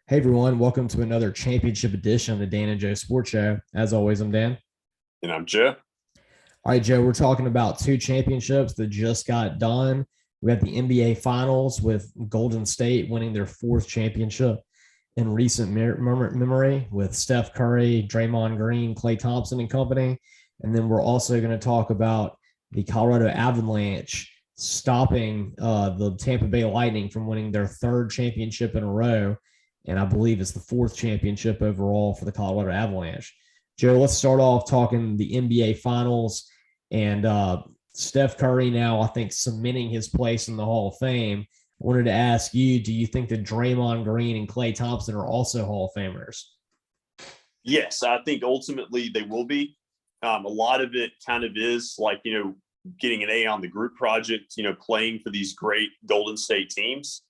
Hey everyone, welcome to another championship edition of the Dan and Joe Sports Show. As always, I'm Dan. And I'm Joe. All right, Joe, we're talking about two championships that just got done. We had the NBA Finals with Golden State winning their fourth championship in recent memory with Steph Curry, Draymond Green, Klay Thompson, and company. And then we're also going to talk about the Colorado Avalanche stopping the Tampa Bay Lightning from winning their third championship in a row. And I believe it's the fourth championship overall for the Colorado Avalanche. Joe, let's start off talking the NBA Finals and Steph Curry now, I think, cementing his place in the Hall of Fame. I wanted to ask you, do you think that Draymond Green and Klay Thompson are also Hall of Famers? Yes, I think ultimately they will be. A lot of it kind of is like, getting an A on the group project, playing for these great Golden State teams.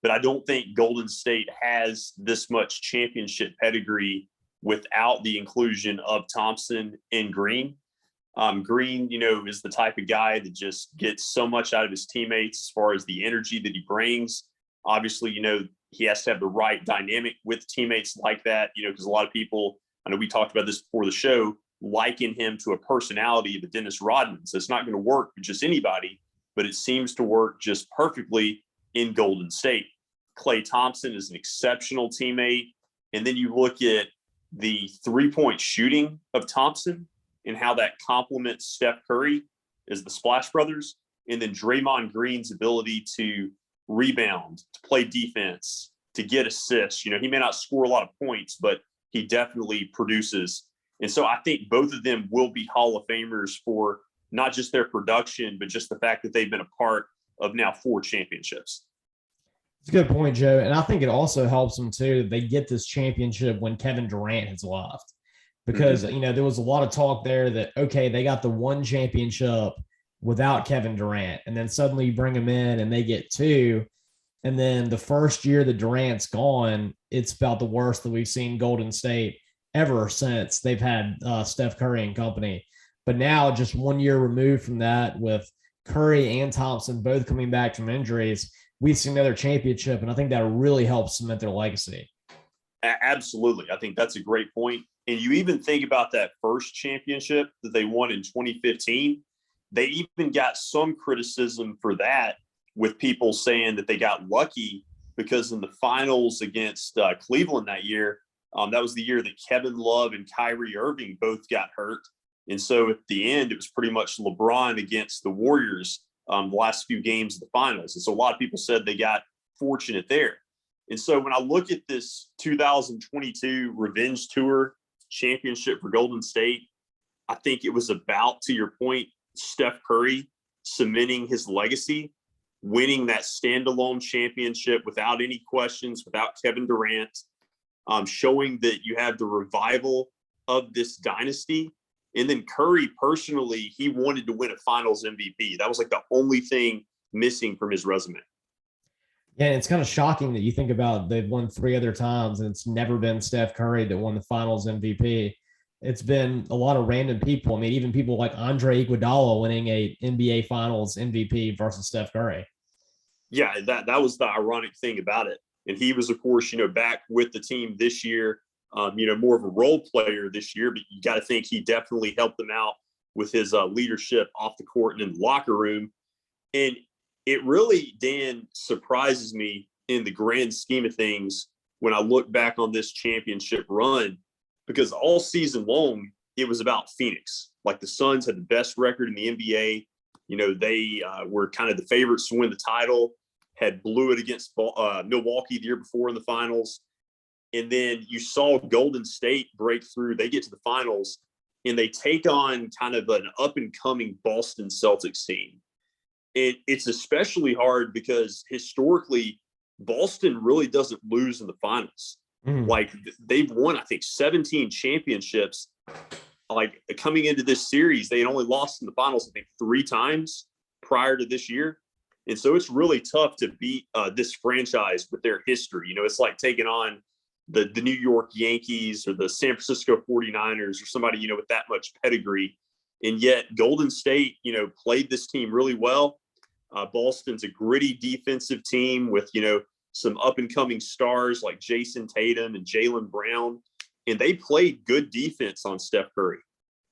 But I don't think Golden State has this much championship pedigree without the inclusion of Thompson and Green. Green, is the type of guy that just gets so much out of his teammates as far as the energy that he brings. Obviously, he has to have the right dynamic with teammates like that, because a lot of people, I know we talked about this before the show, liken him to a personality of Dennis Rodman. So it's not going to work with just anybody, but it seems to work just perfectly in Golden State. Klay Thompson is an exceptional teammate. And then you look at the three-point shooting of Thompson and how that complements Steph Curry as the Splash Brothers. And then Draymond Green's ability to rebound, to play defense, to get assists. He may not score a lot of points, but he definitely produces. And so I think both of them will be Hall of Famers for not just their production, but just the fact that they've been a part of now 4 championships. It's a good point, Joe. And I think it also helps them too. They get this championship when Kevin Durant has left. Because, there was a lot of talk there that, okay, they got the one championship without Kevin Durant. And then suddenly you bring them in and they get 2. And then the first year that Durant's gone, it's about the worst that we've seen Golden State ever since they've had Steph Curry and company. But now, just 1 year removed from that, with Curry and Thompson both coming back from injuries, we've seen another championship. And I think that really helps cement their legacy. Absolutely. I think that's a great point. And you even think about that first championship that they won in 2015. They even got some criticism for that, with people saying that they got lucky because in the finals against Cleveland that year, that was the year that Kevin Love and Kyrie Irving both got hurt. And so at the end, it was pretty much LeBron against the Warriors the last few games of the finals. And so a lot of people said they got fortunate there. And so when I look at this 2022 Revenge Tour championship for Golden State, I think it was about, to your point, Steph Curry cementing his legacy, winning that standalone championship without any questions, without Kevin Durant, showing that you have the revival of this dynasty. And then Curry, personally, he wanted to win a finals MVP. That was like the only thing missing from his resume. Yeah, it's kind of shocking that you think about they've won 3 other times and it's never been Steph Curry that won the finals MVP. It's been a lot of random people. I mean, even people like Andre Iguodala winning a NBA Finals MVP versus Steph Curry. Yeah, that was the ironic thing about it. And he was, of course, back with the team this year, more of a role player this year, but you got to think he definitely helped them out with his leadership off the court and in the locker room. And it really, Dan, surprises me in the grand scheme of things when I look back on this championship run, because all season long, it was about Phoenix. Like the Suns had the best record in the NBA. They were kind of the favorites to win the title, had blew it against Milwaukee the year before in the finals. And then you saw Golden State break through. They get to the finals and they take on kind of an up and coming Boston Celtics team. It's especially hard because historically, Boston really doesn't lose in the finals. Like they've won, I think, 17 championships. Like coming into this series, they had only lost in the finals, I think, 3 times prior to this year. And so it's really tough to beat this franchise with their history. It's like taking on the New York Yankees or the San Francisco 49ers or somebody, with that much pedigree. And yet Golden State, played this team really well. Boston's a gritty defensive team with, some up and coming stars like Jason Tatum and Jaylen Brown, and they played good defense on Steph Curry.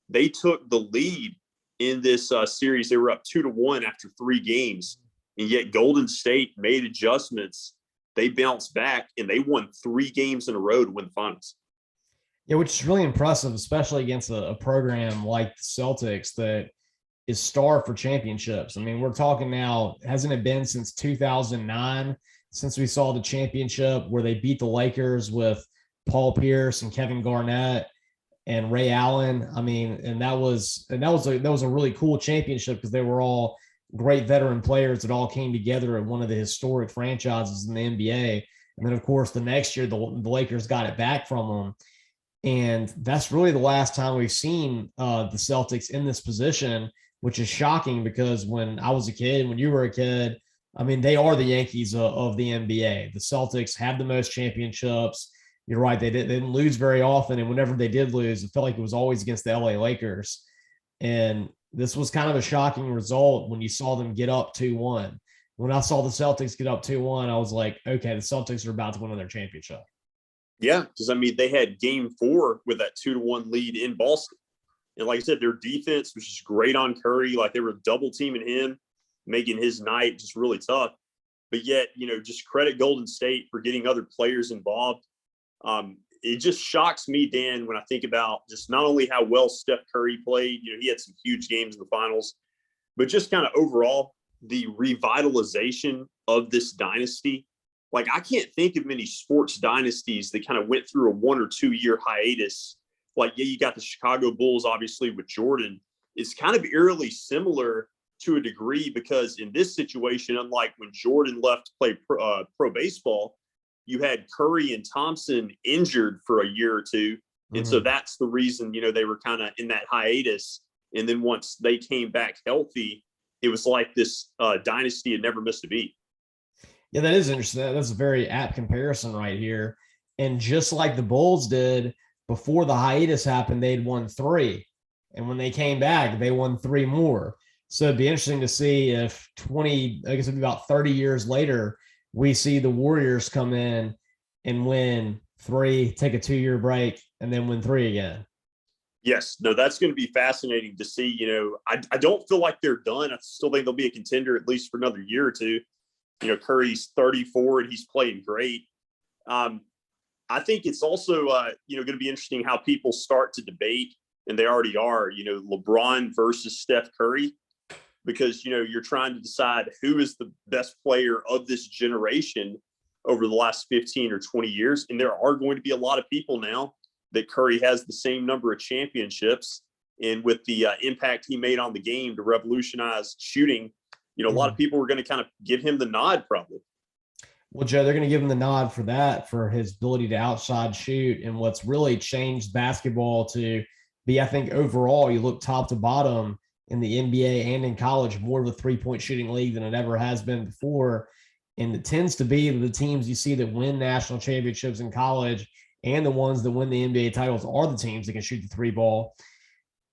They took the lead in this series. They were up 2-1 after 3 games, and yet Golden State made adjustments. They bounced back, and they won 3 games in a row to win the finals. Yeah, which is really impressive, especially against a program like the Celtics that is starved for championships. I mean, we're talking now, hasn't it been since 2009 since we saw the championship where they beat the Lakers with Paul Pierce and Kevin Garnett and Ray Allen? I mean, and that was a really cool championship because they were all great veteran players that all came together at one of the historic franchises in the NBA. And then, of course, the next year, the Lakers got it back from them. And that's really the last time we've seen the Celtics in this position, which is shocking because when I was a kid, when you were a kid, I mean, they are the Yankees of the NBA. The Celtics have the most championships. You're right. They didn't lose very often. And whenever they did lose, it felt like it was always against the LA Lakers. And this was kind of a shocking result when you saw them get up 2-1. When I saw the Celtics get up 2-1, I was like, okay, the Celtics are about to win their championship. Yeah, because, I mean, they had game 4 with that 2-1 lead in Boston. And like I said, their defense was just great on Curry. Like, they were double teaming him, making his night just really tough. But yet, just credit Golden State for getting other players involved. It just shocks me, Dan, when I think about just not only how well Steph Curry played, he had some huge games in the finals, but just kind of overall the revitalization of this dynasty. Like, I can't think of many sports dynasties that kind of went through a 1 or 2 year hiatus. Like, yeah, you got the Chicago Bulls, obviously, with Jordan. It's kind of eerily similar to a degree because in this situation, unlike when Jordan left to play pro baseball, you had Curry and Thompson injured for a year or 2. And so that's the reason, they were kind of in that hiatus. And then once they came back healthy, it was like this dynasty had never missed a beat. Yeah, that is interesting. That's a very apt comparison right here. And just like the Bulls did before the hiatus happened, they'd won 3. And when they came back, they won 3 more. So it'd be interesting to see if I guess it'd be about 30 years later, we see the Warriors come in and win 3, take a 2-year break, and then win 3 again. Yes, no, that's going to be fascinating to see. I don't feel like they're done. I still think they'll be a contender at least for another year or 2. Curry's 34 and he's playing great. I think it's also, going to be interesting how people start to debate, and they already are, LeBron versus Steph Curry, because, you're trying to decide who is the best player of this generation over the last 15 or 20 years. And there are going to be a lot of people now that Curry has the same number of championships. And with the impact he made on the game to revolutionize shooting, a lot of people were going to kind of give him the nod probably. Well, Joe, they're going to give him the nod for that, for his ability to outside shoot. And what's really changed basketball to be, I think, overall, you look top to bottom in the NBA and in college, more of a 3-point shooting league than it ever has been before. And it tends to be the teams you see that win national championships in college and the ones that win the NBA titles are the teams that can shoot the 3 ball.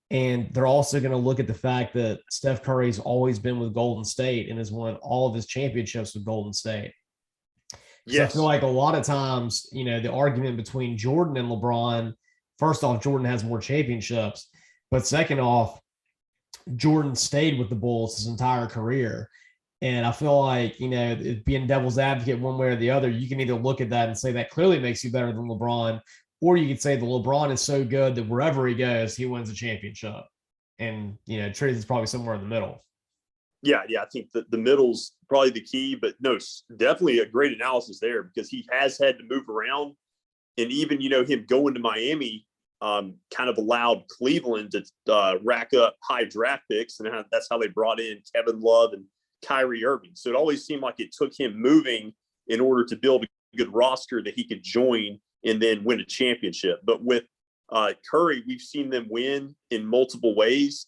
And they're also going to look at the fact that Steph Curry's always been with Golden State and has won all of his championships with Golden State. Yes. So I feel like a lot of times, the argument between Jordan and LeBron, first off, Jordan has more championships, but second off, Jordan stayed with the Bulls his entire career. And I feel like, being devil's advocate one way or the other, you can either look at that and say that clearly makes you better than LeBron, or you could say that LeBron is so good that wherever he goes, he wins a championship. And, truth is probably somewhere in the middle. Yeah, I think the middle's probably the key, but no, definitely a great analysis there because he has had to move around. And even, him going to Miami kind of allowed Cleveland to rack up high draft picks. And that's how they brought in Kevin Love and Kyrie Irving. So it always seemed like it took him moving in order to build a good roster that he could join and then win a championship. But with Curry, we've seen them win in multiple ways.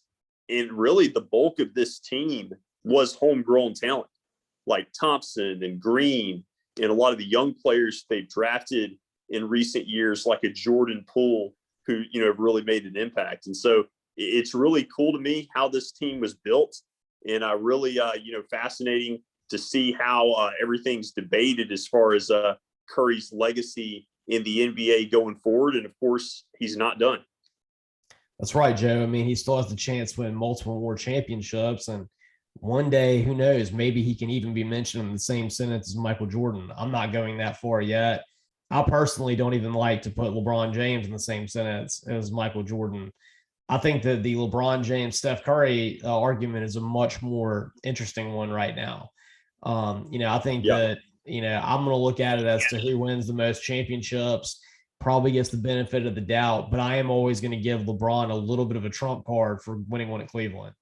And really the bulk of this team was homegrown talent like Thompson and Green and a lot of the young players they've drafted in recent years, like a Jordan Poole, who, have really made an impact. And so it's really cool to me how this team was built. And really, fascinating to see how everything's debated as far as Curry's legacy in the NBA going forward. And of course, he's not done. That's right, Joe. I mean, he still has the chance to win multiple more championships. And one day, who knows, maybe he can even be mentioned in the same sentence as Michael Jordan. I'm not going that far yet. I personally don't even like to put LeBron James in the same sentence as Michael Jordan. I think that the LeBron James, Steph Curry argument is a much more interesting one right now. I think that, I'm going to look at it as to who wins the most championships, probably gets the benefit of the doubt, but I am always going to give LeBron a little bit of a trump card for winning one at Cleveland.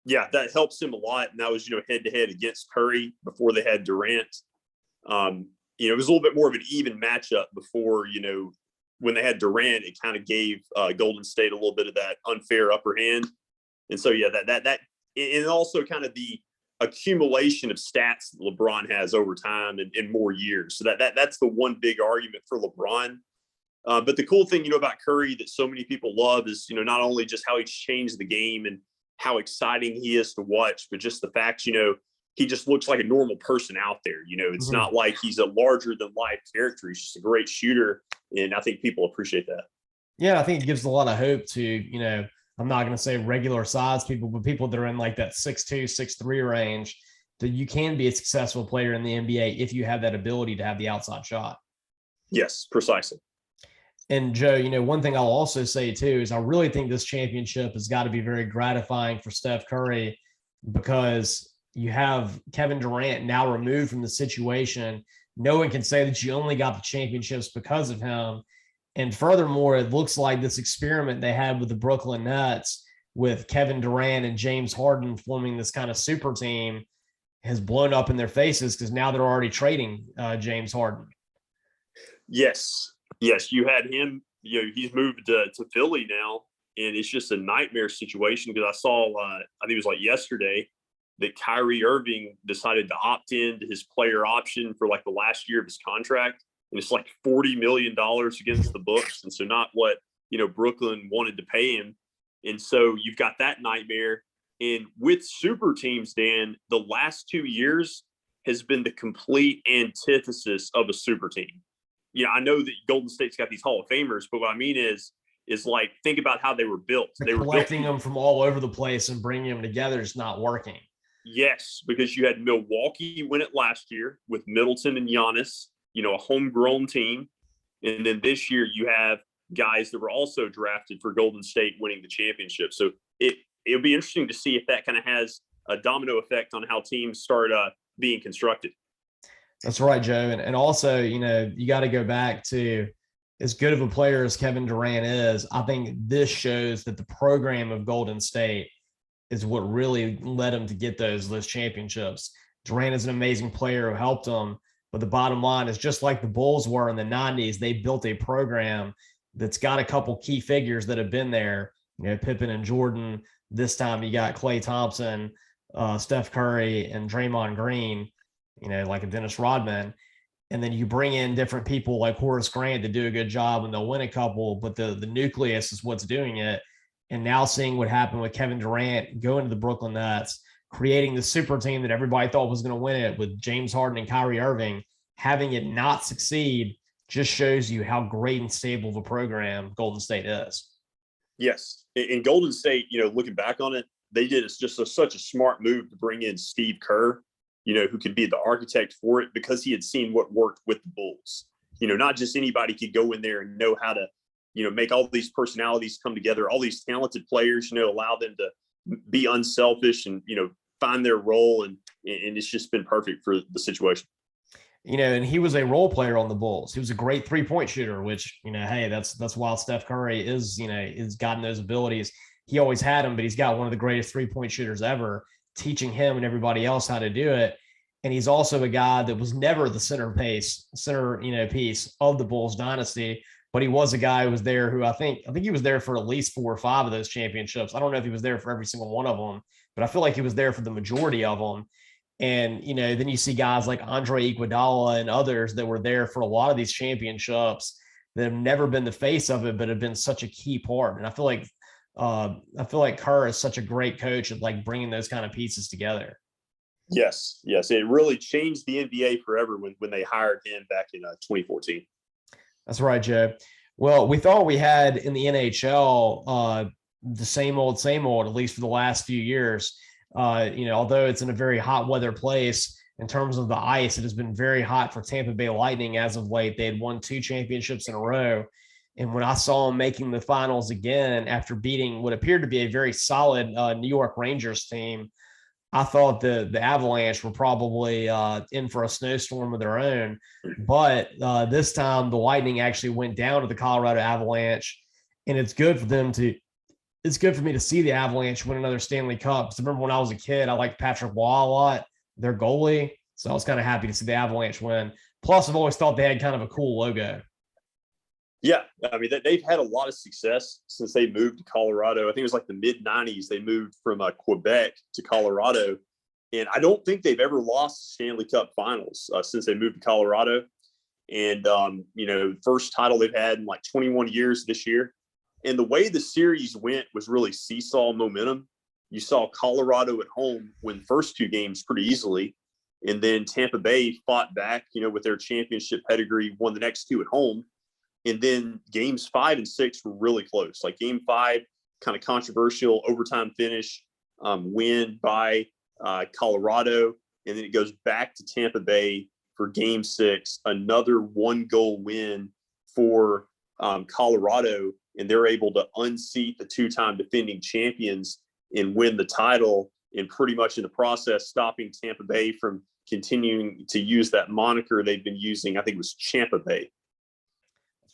Yeah, that helps him a lot. And that was, head to head against Curry before they had Durant. It was a little bit more of an even matchup before, when they had Durant, it kind of gave Golden State a little bit of that unfair upper hand. And so, yeah, that and also kind of the accumulation of stats that LeBron has over time and in more years. So that's the one big argument for LeBron. But the cool thing, about Curry that so many people love is, not only just how he's changed the game and how exciting he is to watch, but just the fact, he just looks like a normal person out there. It's not like he's a larger than life character. He's just a great shooter. And I think people appreciate that. Yeah, I think it gives a lot of hope to, I'm not going to say regular size people, but people that are in like that 6'2", 6'3" range, that you can be a successful player in the NBA if you have that ability to have the outside shot. Yes, precisely. And Joe, one thing I'll also say too is I really think this championship has got to be very gratifying for Steph Curry, because you have Kevin Durant now removed from the situation. No one can say that you only got the championships because of him. And furthermore, it looks like this experiment they had with the Brooklyn Nets with Kevin Durant and James Harden forming this kind of super team has blown up in their faces, because now they're already trading James Harden. Yes. You had him, he's moved to Philly now, and it's just a nightmare situation, because I saw, I think it was like yesterday, that Kyrie Irving decided to opt into his player option for like the last year of his contract. And it's like $40 million against the books. And so not what, Brooklyn wanted to pay him. And so you've got that nightmare. And with super teams, Dan, the last 2 years has been the complete antithesis of a super team. I know that Golden State's got these Hall of Famers, but what I mean is like, think about how they were built. They were collecting them from all over the place and bringing them together is not working. Yes, because you had Milwaukee win it last year with Middleton and Giannis, a homegrown team. And then this year you have guys that were also drafted for Golden State winning the championship. So it'll be interesting to see if that kind of has a domino effect on how teams start being constructed. That's right, Joe. And also, you got to go back to, as good of a player as Kevin Durant is, I think this shows that the program of Golden State is what really led him to get those championships. Durant is an amazing player who helped him, but the bottom line is, just like the Bulls were in the 90s, they built a program that's got a couple key figures that have been there, Pippen and Jordan. This time you got Klay Thompson, Steph Curry, and Draymond Green, like a Dennis Rodman. And then you bring in different people like Horace Grant to do a good job, and they'll win a couple, but the nucleus is what's doing it. And now seeing what happened with Kevin Durant going to the Brooklyn Nets, creating the super team that everybody thought was going to win it with James Harden and Kyrie Irving, having it not succeed just shows you how great and stable of a program Golden State is. Yes. In Golden State, looking back on it, they did such a smart move to bring in Steve Kerr, who could be the architect for it, because he had seen what worked with the Bulls. Not just anybody could go in there and know how to, make all these personalities come together, all these talented players, allow them to be unselfish and, find their role. And it's just been perfect for the situation. And he was a role player on the Bulls. He was a great 3-point shooter, which, hey, that's why Steph Curry is gotten those abilities. He always had them, but he's got one of the greatest 3-point shooters ever, teaching him and everybody else how to do it. And he's also a guy that was never the piece of the Bulls dynasty, but he was a guy who was there who I think he was there for at least 4 or 5 of those championships. I don't know if he was there for every single one of them, but I feel like he was there for the majority of them. And, then you see guys like Andre Iguodala and others that were there for a lot of these championships that have never been the face of it, but have been such a key part. And I feel like Kerr is such a great coach at like bringing those kind of pieces together. Yes, yes, it really changed the NBA forever when they hired him back in 2014. That's right, Joe. Well, we thought we had in the NHL the same old, at least for the last few years. Although it's in a very hot weather place in terms of the ice, it has been very hot for Tampa Bay Lightning as of late. They had won 2 championships in a row. And when I saw them making the finals again after beating what appeared to be a very solid New York Rangers team, I thought the Avalanche were probably in for a snowstorm of their own. But this time, the Lightning actually went down to the Colorado Avalanche, and it's good for them to. It's good for me to see the Avalanche win another Stanley Cup. Because I remember when I was a kid, I liked Patrick Waugh a lot, their goalie. So I was kind of happy to see the Avalanche win. Plus, I've always thought they had kind of a cool logo. Yeah, I mean, they've had a lot of success since they moved to Colorado. I think it was like the mid-'90s. They moved from Quebec to Colorado. And I don't think they've ever lost the Stanley Cup finals since they moved to Colorado. And, first title they've had in like 21 years this year. And the way the series went was really seesaw momentum. You saw Colorado at home win the first 2 games pretty easily. And then Tampa Bay fought back, with their championship pedigree, won the next 2 at home. And then games 5 and 6 were really close. Like game 5, kind of controversial overtime finish, win by Colorado. And then it goes back to Tampa Bay for game 6, another 1-goal win for Colorado. And they're able to unseat the 2-time defending champions and win the title. And pretty much in the process, stopping Tampa Bay from continuing to use that moniker they've been using. I think it was Champa Bay.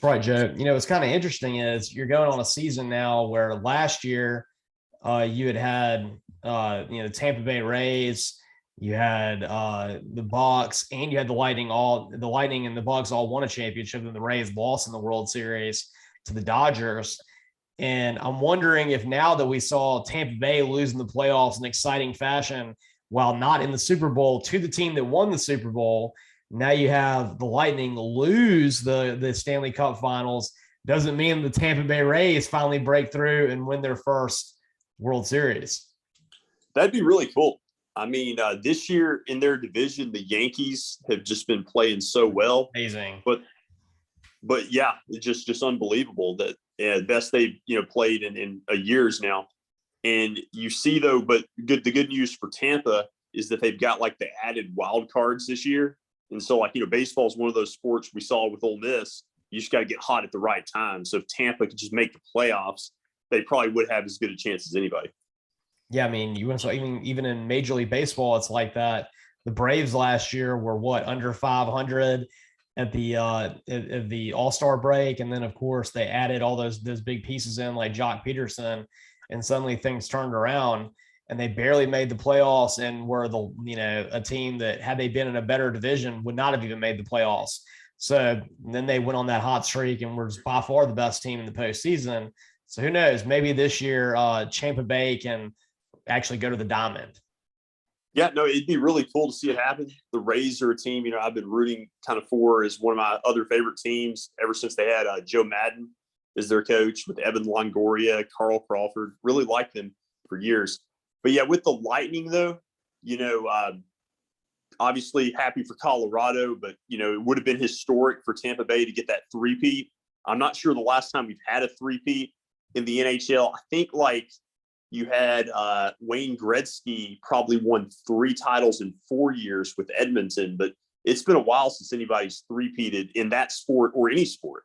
Right, Joe. What's kind of interesting is you're going on a season now where last year you had the Tampa Bay Rays, you had the Bucks, and you had the Lightning. The Lightning and the Bucks all won a championship, and the Rays lost in the World Series to the Dodgers. And I'm wondering if now that we saw Tampa Bay losing the playoffs in exciting fashion while not in the Super Bowl to the team that won the Super Bowl, now you have the Lightning lose the Stanley Cup Finals. Doesn't mean the Tampa Bay Rays finally break through and win their first World Series. That'd be really cool. I mean, this year in their division, the Yankees have just been playing so well. Amazing. But yeah, it's just unbelievable that best they've played in years now. And you see though, but the good news for Tampa is that they've got like the added wild cards this year. And so, baseball is one of those sports we saw with Ole Miss. You just got to get hot at the right time. So if Tampa could just make the playoffs, they probably would have as good a chance as anybody. Yeah, I mean, you went so even in Major League Baseball, it's like that. The Braves last year were under 500 at the All-Star break, and then of course they added all those big pieces in like Jock Peterson, and suddenly things turned around. And they barely made the playoffs and were a team that had they been in a better division would not have even made the playoffs. So then they went on that hot streak and were by far the best team in the postseason. So who knows? Maybe this year Champa Bay can actually go to the Diamond. Yeah, no, it'd be really cool to see it happen. The Rays are a team, I've been rooting kind of for as one of my other favorite teams ever since they had Joe Madden as their coach with Evan Longoria, Carl Crawford. Really liked them for years. But yeah, with the Lightning though, obviously happy for Colorado, but it would have been historic for Tampa Bay to get that three-peat. I'm not sure the last time we've had a three-peat in the NHL. I think you had Wayne Gretzky probably won 3 titles in 4 years with Edmonton, but it's been a while since anybody's three-peated in that sport or any sport.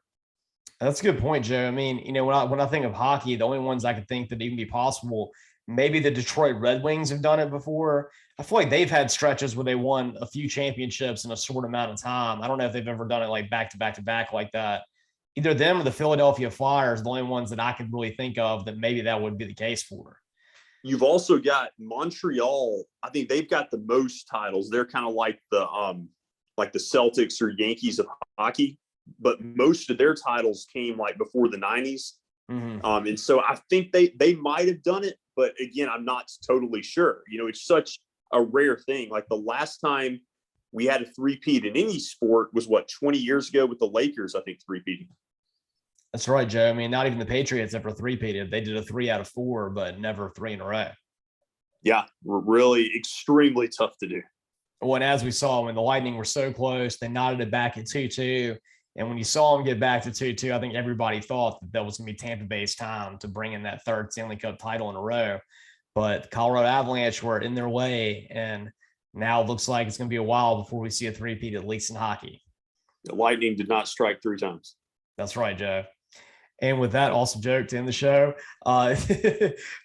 That's a good point, Joe. I mean, when I think of hockey, the only ones I could think that even be possible, maybe the Detroit Red Wings have done it before. I feel like they've had stretches where they won a few championships in a short amount of time. I don't know if they've ever done it like back to back to back like that. Either them or the Philadelphia Flyers, the only ones that I could really think of that maybe that would be the case for. You've also got Montreal. I think they've got the most titles. They're kind of like the Celtics or Yankees of hockey, but most of their titles came before the 90s. Mm-hmm. And so I think they might have done it, but again, I'm not totally sure. It's such a rare thing. Like the last time we had a three-peat in any sport was 20 years ago with the Lakers, I think, three-peating. That's right, Joe. I mean, not even the Patriots ever three-peated. They did a 3 out of 4, but never 3 in a row. Yeah, really extremely tough to do. When, as we saw, when the Lightning were so close, they knotted it back at 2-2. And when you saw them get back to 2-2, I think everybody thought that was going to be Tampa Bay's time to bring in that third Stanley Cup title in a row. But the Colorado Avalanche were in their way, and now it looks like it's going to be a while before we see a three-peat, at least in hockey. The Lightning did not strike 3 times. That's right, Joe. And with that awesome joke to end the show,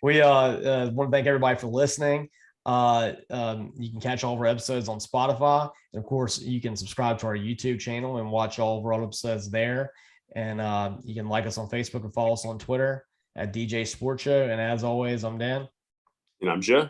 we want to thank everybody for listening. You can catch all of our episodes on Spotify. And of course, you can subscribe to our YouTube channel and watch all of our episodes there. And you can like us on Facebook and follow us on Twitter at DJ Sports Show. And as always, I'm Dan. And I'm Joe.